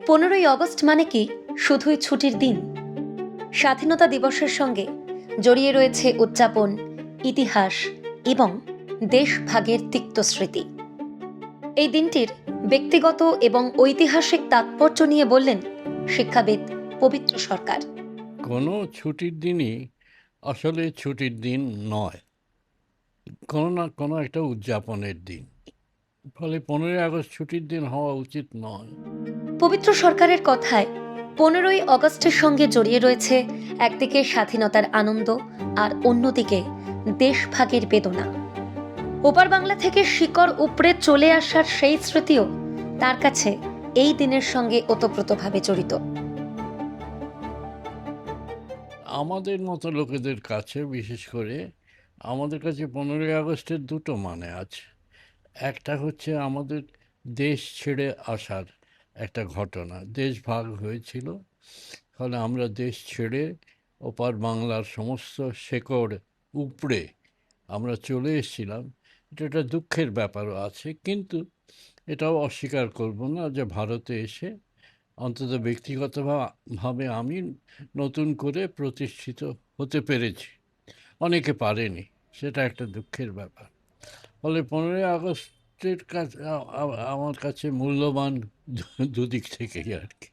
15ই August মানে কি শুধুই ছুটির দিন? স্বাধীনতা দিবসের সঙ্গে জড়িয়ে রয়েছে উদযাপন, ইতিহাস এবং দেশভাগের তিক্ত স্মৃতি। এই দিনটির ব্যক্তিগত এবং ঐতিহাসিক তাৎপর্য নিয়ে বললেন শিক্ষাবিদ পবিত্র সরকার। কোনো ছুটির দিনই আসলে ছুটির দিন নয়, কোনো না কোনো একটা উদযাপনের দিন। ফলে 15ই আগস্ট ছুটির দিন হওয়া উচিত নয়। পবিত্র সরকারের কথায় 15ই অগস্টের সঙ্গে জড়িয়ে রয়েছে একদিকে স্বাধীনতার আনন্দ আর অন্যদিকে দেশভাগের বেদনা। ওপার বাংলা থেকে শিকড় উপড়ে চলে আসার সেই স্মৃতিও তার কাছে এই দিনের সঙ্গে ওতপ্রোতভাবে জড়িত। আমাদের মতো লোকেদের কাছে, বিশেষ করে আমাদের কাছে 15ই আগস্টের দুটো মানে আছে। একটা হচ্ছে আমাদের দেশ ছেড়ে আসার একটা ঘটনা। দেশ ভাগ হয়েছিল, ফলে আমরা দেশ ছেড়ে ওপার বাংলার সমস্ত শেকড় উপড়ে আমরা চলে এসেছিলাম। এটা একটা দুঃখের ব্যাপারও আছে, কিন্তু এটাও অস্বীকার করব না যে ভারতে এসে অন্তত ব্যক্তিগতভাবে আমি নতুন করে প্রতিষ্ঠিত হতে পেরেছি। অনেকে পারেনি, সেটা একটা দুঃখের ব্যাপার। ফলে 15ই আগস্টের কাছে আমার কাছে মূল্যবান দুদিক থেকেই আর কি।